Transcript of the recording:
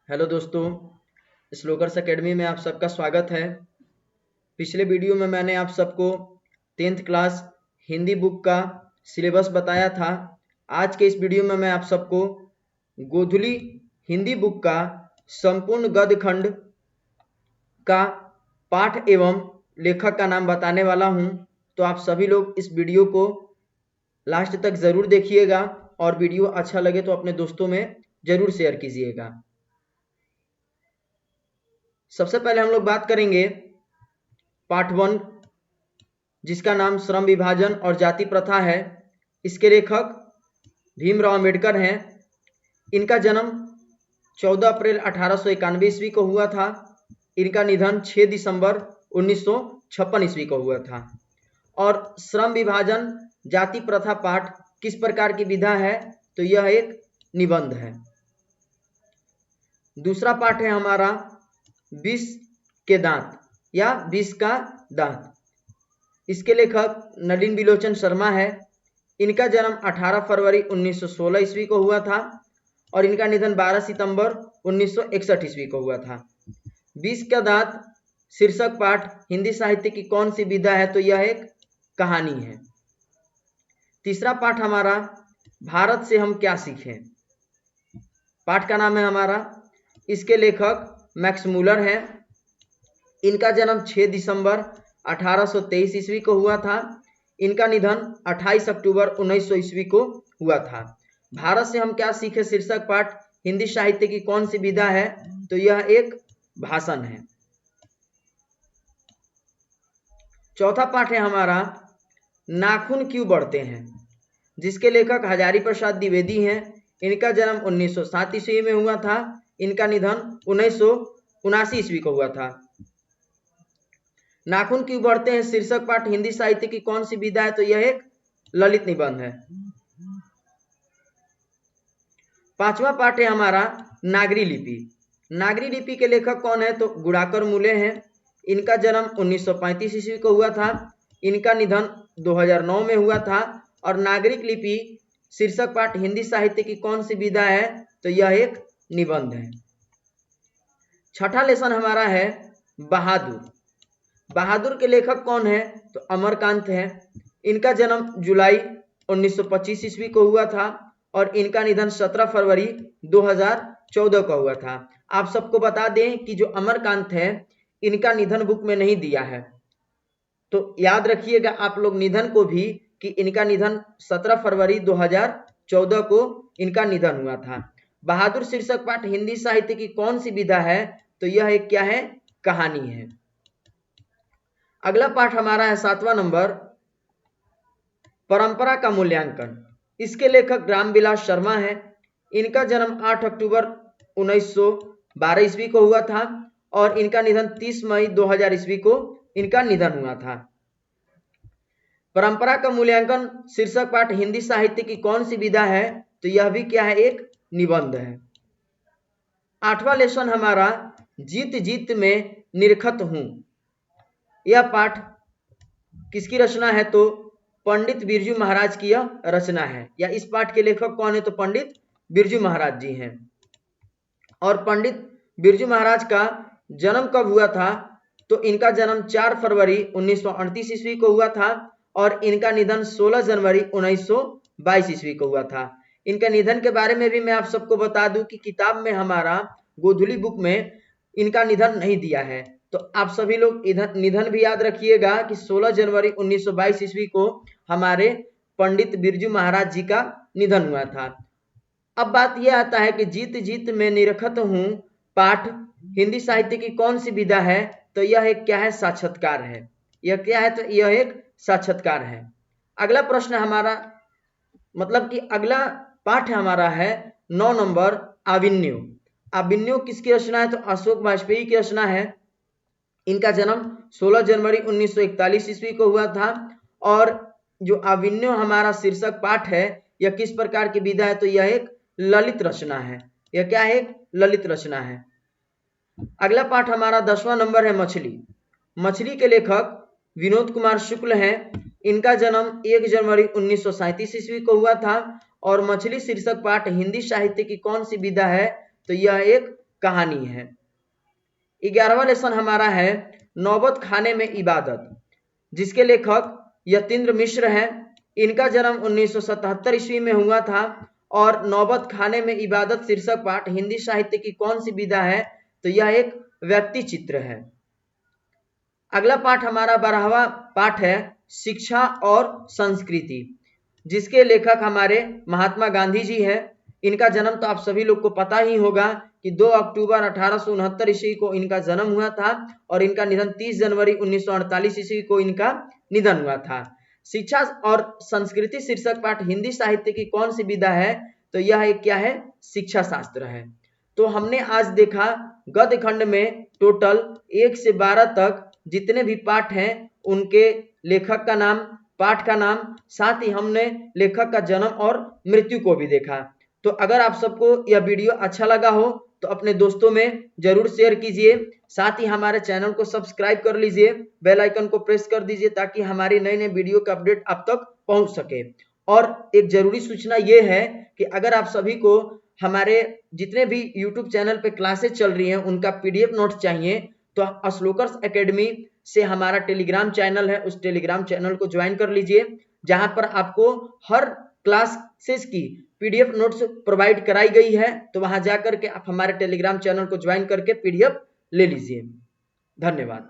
Hello दोस्तों, स्लोगर्स academy में आप सबका स्वागत है। पिछले वीडियो में मैंने आप सबको 10th क्लास हिंदी बुक का सिलेबस बताया था। आज के इस वीडियो में मैं आप सबको गोधुली हिंदी बुक का संपूर्ण गद्य खंड का पाठ एवं लेखक का नाम बताने वाला हूं। तो आप सभी लोग इस वीडियो को लास्ट तक ज़रूर देखिएगा और वीडियो अच्छा लगे तो अपने दोस्तों में ज़रूर शेयर कीजिएगा। सबसे पहले हम लोग बात करेंगे पार्ट 1, जिसका नाम श्रम विभाजन और जाति प्रथा है। इसके लेखक भीमराव अंबेडकर हैं। इनका जन्म 14 अप्रैल 1891 ईस्वी को हुआ था। इनका निधन 6 दिसंबर 1956 ईस्वी को हुआ था। और श्रम विभाजन जाति प्रथा पाठ किस प्रकार की विधा है, तो यह एक निबंध है। दूसरा पाठ है हमारा विष के दांत या विष का दांत। इसके लेखक नलिन बिलोचन शर्मा है। इनका जन्म 18 फरवरी 1916 ईस्वी को हुआ था और इनका निधन 12 सितंबर 1961 ईस्वी को हुआ था। विष का दांत शीर्षक पाठ हिंदी साहित्य की कौन सी विधा है, तो यह एक कहानी है। तीसरा पाठ हमारा भारत से हम क्या सीखें। पाठ का नाम है हमारा। इसके लेखक मैक्स मूलर हैं। इनका जन्म 6 दिसंबर 1823 ईस्वी को हुआ था। इनका निधन 28 अक्टूबर 1900 ईस्वी को हुआ था। भारत से हम क्या सीखे शीर्षक पाठ हिंदी साहित्य की कौन सी विधा है, तो यह एक भाषण है। चौथा पाठ है हमारा नाखून क्यों बढ़ते हैं, जिसके लेखक हजारी प्रसाद द्विवेदी हैं। इनका जन्म 1907 ईस्वी में हुआ था। इनका निधन 1979 ईस्वी को हुआ था। नाखून क्यों बढ़ते हैं शीर्षक पाठ हिंदी साहित्य की कौन सी विधा है, तो यह एक ललित निबंध है। पांचवा पाठ है हमारा नागरी लिपि। नागरी लिपि के लेखक कौन है, तो गुणाकर मूले हैं। इनका जन्म 1935 ईस्वी को हुआ था। इनका निधन 2009 में हुआ था। और नागरिक लिपि शीर्षक पाठ हिंदी साहित्य की कौन सी विधा है, तो यह एक निबंध है। छठा लेसन हमारा है बहादुर। बहादुर के लेखक कौन है, तो अमरकांत है। इनका जन्म जुलाई 1925 ईस्वी को हुआ था और इनका निधन 17 फरवरी 2014 को हुआ था। आप सबको बता दें कि जो अमरकांत है इनका निधन बुक में नहीं दिया है, तो याद रखिएगा आप लोग निधन को भी कि इनका निधन 17 फरवरी 2014 को इनका निधन हुआ था। बहादुर शीर्षक पाठ हिंदी साहित्य की कौन सी विधा है, तो यह एक क्या है, कहानी है। अगला पाठ हमारा है 7वां नंबर परंपरा का मूल्यांकन। इसके लेखक रामविलास शर्मा है। इनका जन्म 8 अक्टूबर 1912 ईस्वी को हुआ था और इनका निधन 30 मई 2000 ईस्वी को इनका निधन हुआ था। परंपरा का मूल्यांकन शीर्षक पाठ हिंदी साहित्य की कौन सी विधा है, तो यह भी क्या है, एक निबंध है। 8वां लेसन हमारा जीत जीत में निरखत हूं। यह पाठ किसकी रचना है, तो पंडित बिरजू महाराज की यह रचना है। या इस पाठ के लेखक कौन है, तो पंडित बिरजू महाराज जी हैं। और पंडित बिरजू महाराज का जन्म कब हुआ था, तो इनका जन्म 4 फरवरी 1938 ईस्वी को हुआ था और इनका निधन 16 जनवरी 1922 ईस्वी को हुआ था। इनके निधन के बारे में भी मैं आप सबको बता दूं कि किताब में हमारा गोधुली बुक में इनका निधन नहीं दिया है, तो आप सभी लोग इधर निधन भी याद रखिएगा कि 16 जनवरी 1922 ईस्वी को हमारे पंडित बिरजू महाराज जी का निधन हुआ था। अब बात यह आता है कि जीत जीत में निरखत हूं पाठ हिंदी साहित्य की कौन सी विधा है, तो यह एक क्या है, साक्षात्कार है। यह क्या है, तो यह एक साक्षात्कार है। अगला प्रश्न हमारा मतलब कि अगला पाठ हमारा है 9 नंबर आविन्यो। आविन्यो किसकी रचना है, तो अशोक वाजपेयी की रचना है। इनका जन्म 16 जनवरी 1941 ईस्वी को हुआ था और जो आविन्यो हमारा शीर्षक पाठ है यह किस प्रकार की विधा है, तो यह एक ललित रचना है। यह क्या है, एक ललित रचना है। अगला पाठ हमारा 10वां नंबर है मछली। मछली के लेखक विनोद कुमार शुक्ल हैं। इनका जन्म 1 जनवरी 1937 ईस्वी को हुआ था और मछली शीर्षक पाठ हिंदी साहित्य की कौन सी विधा है, तो यह एक कहानी है। 11वां लेसन हमारा है नौबत खाने में इबादत, जिसके लेखक यतीन्द्र मिश्र हैं। इनका जन्म 1977 ईस्वी में हुआ था और नौबत खाने में इबादत शीर्षक पाठ हिंदी साहित्य की कौन सी विधा है, तो यह एक व्यक्ति चित्र है। अगला पाठ हमारा 12वां पाठ है शिक्षा और संस्कृति, जिसके लेखक हमारे महात्मा गांधी जी हैं। इनका जन्म तो आप सभी लोग को पता ही होगा कि 2 अक्टूबर 1869 ईस्वी को इनका जन्म हुआ था और इनका निधन 30 जनवरी 1948 ईस्वी को इनका निधन हुआ था। शिक्षा और संस्कृति शीर्षक पाठ हिंदी साहित्य की कौन सी विधा है, तो यह एक क्या है, शिक्षा शास्त्र है। तो हमने आज देखा गद्य खंड में टोटल 1 से 12 तक जितने भी पाठ हैं उनके लेखक का नाम, पाठ का नाम, साथ ही हमने लेखक का जन्म और मृत्यु को भी देखा। तो अगर आप सबको यह वीडियो अच्छा लगा हो तो अपने दोस्तों में जरूर शेयर कीजिए, साथ ही हमारे चैनल को सब्सक्राइब कर लीजिए, बेल आइकन को प्रेस कर दीजिए ताकि हमारी नई नई वीडियो का अपडेट आप तक पहुंच सके। और एक जरूरी सूचना ये है कि अगर आप सभी को हमारे जितने भी यूट्यूब चैनल पे क्लासेस चल रही हैं उनका पीडीएफ नोट्स चाहिए तो श्लोकर्स एकेडमी से हमारा टेलीग्राम चैनल है, उस टेलीग्राम चैनल को ज्वाइन कर लीजिए, जहां पर आपको हर क्लासेस की पीडीएफ नोट्स प्रोवाइड कराई गई है। तो वहां जाकर के आप हमारे टेलीग्राम चैनल को ज्वाइन करके पीडीएफ ले लीजिए। धन्यवाद।